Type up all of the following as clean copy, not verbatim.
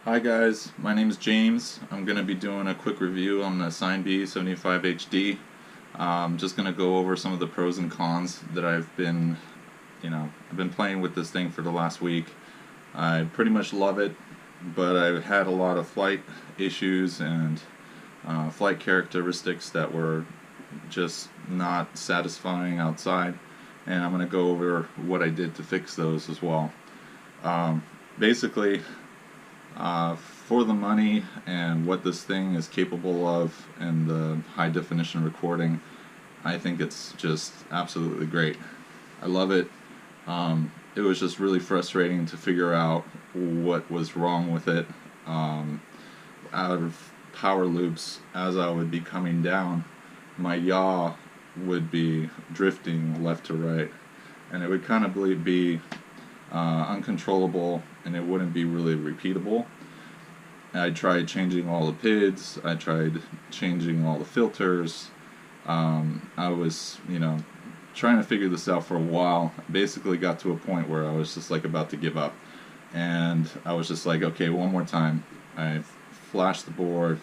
Hi guys, my name is James. I'm going to be doing a quick review on the Cinebee 75 HD. I'm just going to go over some of the pros and cons that I've been playing with this thing for the last week. I pretty much love it, but I've had a lot of flight issues and flight characteristics that were just not satisfying outside, and I'm going to go over what I did to fix those as well. Um, Basically, for the money and what this thing is capable of and the high definition recording, I think it's just absolutely great. I love it. It was just really frustrating to figure out what was wrong with it. Out of power loops, as I would be coming down, my yaw would be drifting left to right, and it would kind of be uncontrollable, and it wouldn't be really repeatable. I tried changing all the PIDs, I tried changing all the filters. I was, trying to figure this out for a while. Basically got to a point where I was just like about to give up. And I was just like, okay, one more time. I flashed the board,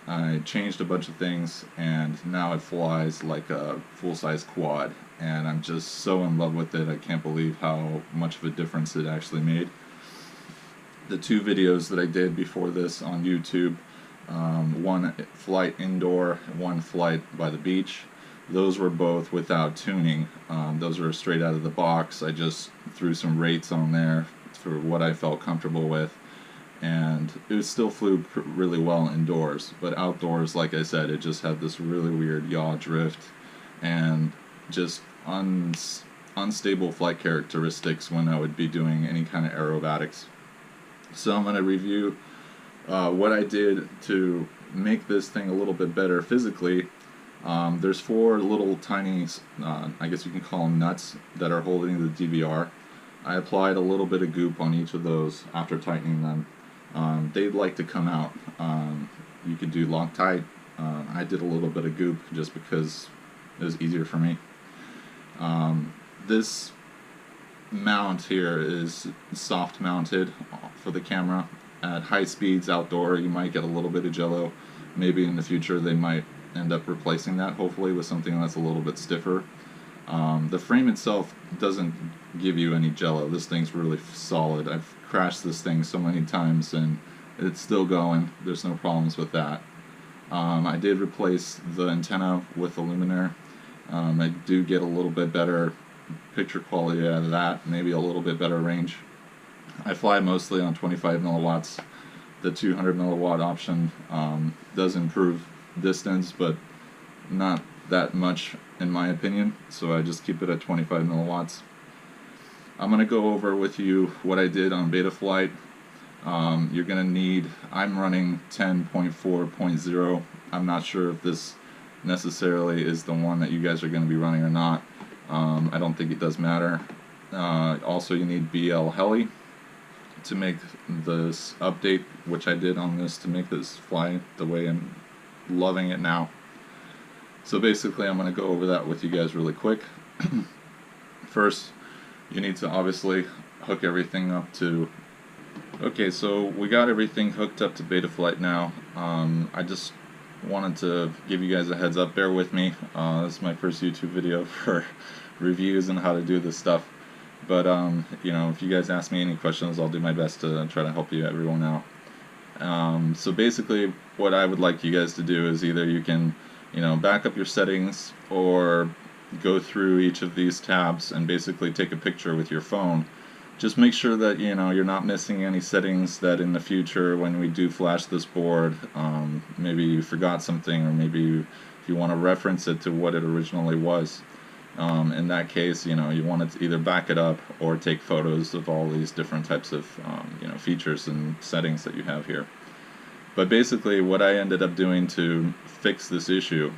I changed a bunch of things, and now it flies like a full-size quad. And I'm just so in love with it. I can't believe how much of a difference it actually made. The two videos that I did before this on YouTube, one flight indoor, one flight by the beach, those were both without tuning. Those were straight out of the box. I just threw some rates on there for what I felt comfortable with, and it still flew really well indoors. But outdoors, like I said, it just had this really weird yaw drift and just unstable flight characteristics when I would be doing any kind of aerobatics. So I'm going to review what I did to make this thing a little bit better physically. There's four little tiny, I guess you can call them nuts, that are holding the DVR. I applied a little bit of goop on each of those after tightening them. They'd like to come out. You could do Loctite. I did a little bit of goop just because it was easier for me. This mount here is soft mounted for the camera. At high speeds outdoor, you might get a little bit of jello. Maybe in the future they might end up replacing that, hopefully, with something that's a little bit stiffer. The frame itself doesn't give you any jello. This thing's really solid. I've crashed this thing so many times and it's still going. There's no problems with that. I did replace the antenna with a luminaire. I do get a little bit better picture quality out of that, maybe a little bit better range. I fly mostly on 25 milliwatts. The 200 milliwatt option does improve distance, but not that much in my opinion, so I just keep it at 25 milliwatts. I'm going to go over with you what I did on Betaflight. You're going to need, I'm running 10.4.0. I'm not sure if this necessarily is the one that you guys are going to be running or not. I don't think it does matter. Also, you need BL Heli to make this update, which I did on this to make this fly the way I'm loving it now. So basically, I'm going to go over that with you guys really quick. First, you need to obviously hook everything up to... Okay, so we got everything hooked up to Betaflight now. I just wanted to give you guys a heads up. Bear with me. This is my first YouTube video for reviews and how to do this stuff. But if you guys ask me any questions, I'll do my best to try to help you everyone out. So basically, what I would like you guys to do is either you can, back up your settings or go through each of these tabs and basically take a picture with your phone. Just make sure that you're not missing any settings that in the future when we do flash this board, maybe you forgot something, or maybe if you want to reference it to what it originally was. In that case, you want to either back it up or take photos of all these different types of features and settings that you have here. But basically, what I ended up doing to fix this issue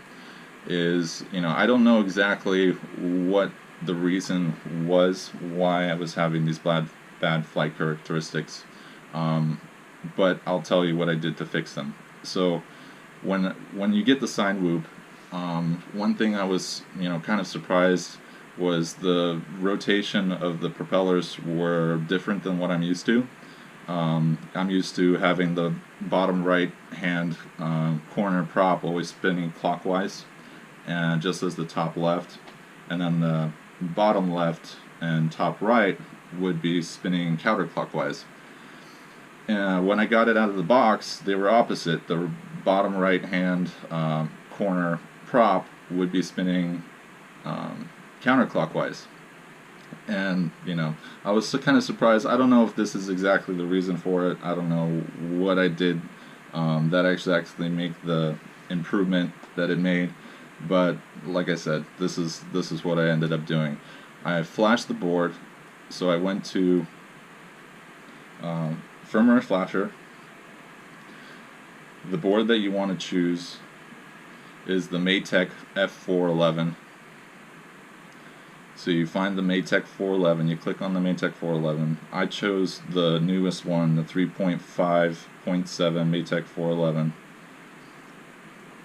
is, I don't know exactly what the reason was why I was having these bad flight characteristics, but I'll tell you what I did to fix them. So when you get the sine whoop, one thing I was kind of surprised was the rotation of the propellers were different than what I'm used to. I'm used to having the bottom right hand corner prop always spinning clockwise, and just as the top left, and then the bottom left and top right would be spinning counterclockwise. When I got it out of the box, they were opposite. The bottom right hand corner prop would be spinning counterclockwise. And, I was kind of surprised. I don't know if this is exactly the reason for it. I don't know what I did that actually make the improvement that it made. But like I said, this is what I ended up doing. I flashed the board, so I went to firmware flasher. The board that you want to choose is the Maytech F411. So you find the Maytech 411, you click on the Maytech 411. I chose the newest one, the 3.5.7 Maytech 411.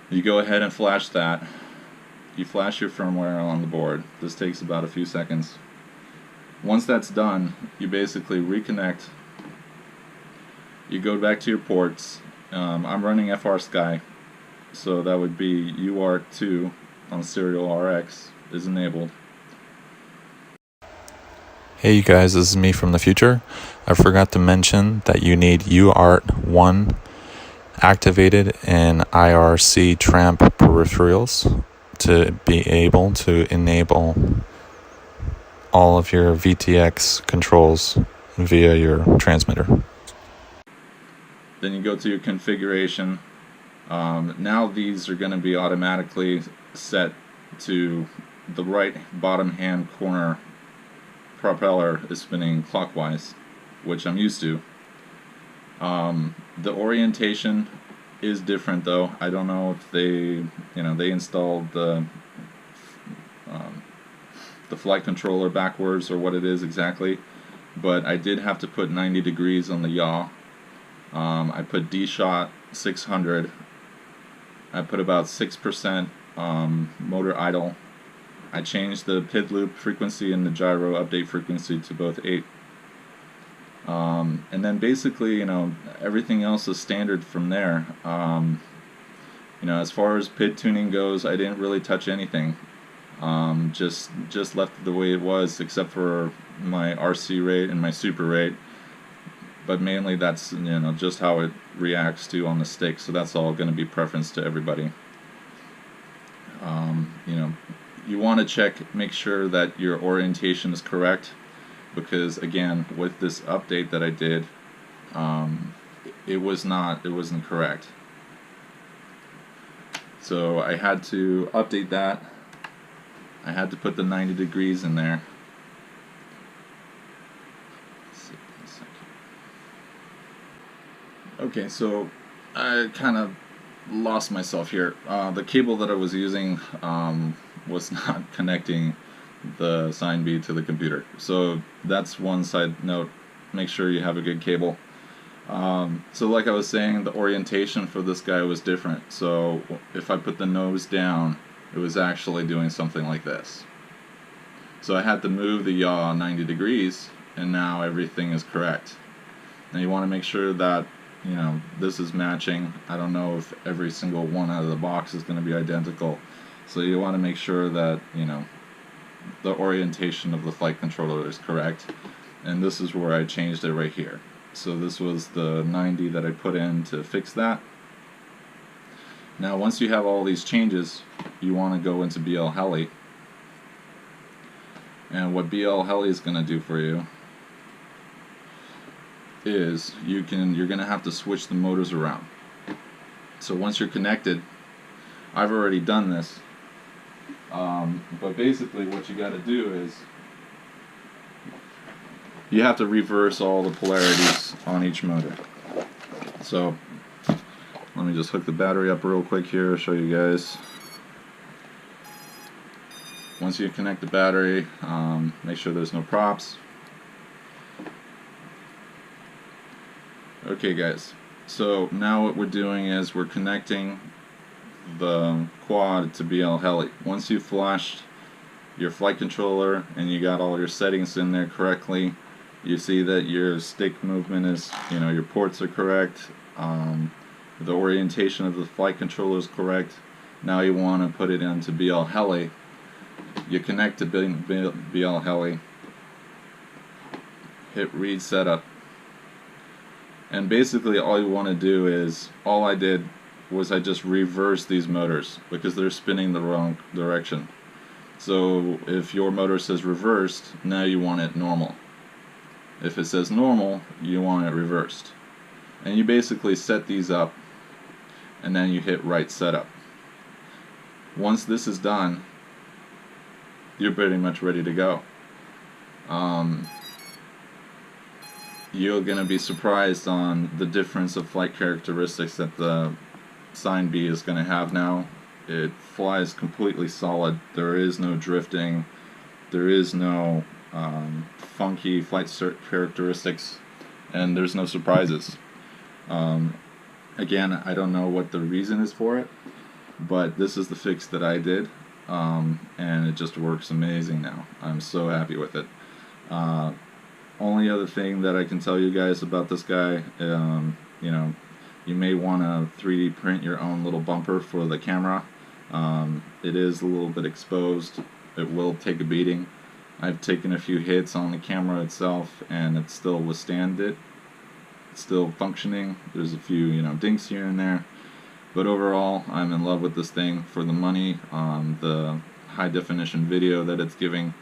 You go ahead and flash that. You flash your firmware on the board. This takes about a few seconds. Once that's done, you basically reconnect. You go back to your ports. I'm running FR Sky, so that would be UART2 on serial RX is enabled. Hey you guys, this is me from the future. I forgot to mention that you need UART1 activated in IRC tramp peripherals to be able to enable all of your VTX controls via your transmitter. Then you go to your configuration. Now these are going to be automatically set to the right bottom hand corner propeller is spinning clockwise, which I'm used to. The orientation is different though. I don't know if they installed the flight controller backwards or what it is exactly, but I did have to put 90 degrees on the yaw. I put D-Shot 600. I put about 6% motor idle. I changed the PID loop frequency and the gyro update frequency to both 8. And then basically, everything else is standard from there. As far as PID tuning goes, I didn't really touch anything. Just left it the way it was, except for my RC rate and my super rate. But mainly that's just how it reacts to on the stick. So that's all going to be preference to everybody. You want to check, make sure that your orientation is correct, because again, with this update that I did, it wasn't correct. So I had to update that. I had to put the 90 degrees in there. Let's see, a second. Okay, so I kind of lost myself here. The cable that I was using was not connecting the Cinebee to the computer. So that's one side note. Make sure you have a good cable. So like I was saying, the orientation for this guy was different. So if I put the nose down, it was actually doing something like this. So I had to move the yaw 90 degrees, and now everything is correct. Now you want to make sure that this is matching. I don't know if every single one out of the box is going to be identical. So you want to make sure that, the orientation of the flight controller is correct. And this is where I changed it right here. So this was the 90 that I put in to fix that. Now once you have all these changes, you want to go into BL Heli. And what BL Heli is going to do for you is you're going to have to switch the motors around. So once you're connected, I've already done this, but basically what you got to do is you have to reverse all the polarities on each motor. So let me just hook the battery up real quick here, show you guys. Once you connect the battery, make sure there's no props. Okay guys, so now what we're doing is we're connecting the quad to BL Heli. Once you've flashed your flight controller and you got all your settings in there correctly, You see that your stick movement is, your ports are correct. The orientation of the flight controller is correct. Now you want to put it into BL Heli. You connect to BL Heli, hit read setup, and basically all you want to do is, all I did was I just reversed these motors because they're spinning the wrong direction. So if your motor says reversed, now you want it normal. If it says normal, you want it reversed. And you basically set these up, and then you hit right setup. Once this is done, you're pretty much ready to go. You're going to be surprised on the difference of flight characteristics that the Cinebee is going to have now. It flies completely solid. There is no drifting. There is no funky flight characteristics, and there's no surprises. Again, I don't know what the reason is for it, but this is the fix that I did, and it just works amazing now. I'm so happy with it. Only other thing that I can tell you guys about this guy, you may want to 3D print your own little bumper for the camera. It is a little bit exposed. It will take a beating. I've taken a few hits on the camera itself, and it still withstand it. It's still functioning. There's a few, dinks here and there. But overall, I'm in love with this thing for the money, the high definition video that it's giving.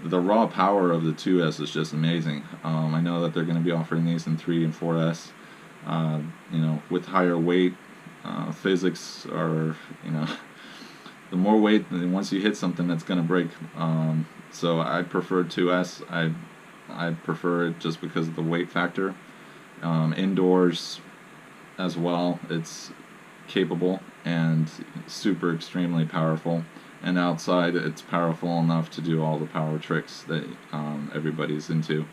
The raw power of the 2S is just amazing. I know that they're going to be offering these in 3 and 4S. With higher weight, physics are, the more weight, once you hit something, that's going to break. So I prefer 2S. I prefer it just because of the weight factor. Indoors as well, it's capable and super extremely powerful. And outside, it's powerful enough to do all the power tricks that everybody's into.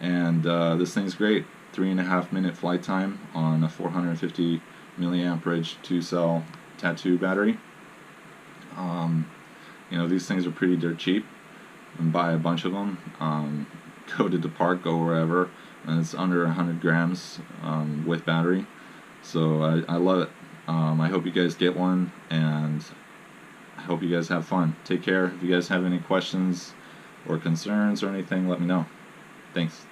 And this thing's great. 3.5 minute flight time on a 450 milliamperage 2-cell tattoo battery. These things are pretty dirt cheap. And buy a bunch of them. Go to the park, go wherever, and it's under 100 grams with battery. So I love it. I hope you guys get one, and I hope you guys have fun. Take care. If you guys have any questions or concerns or anything, let me know. Thanks.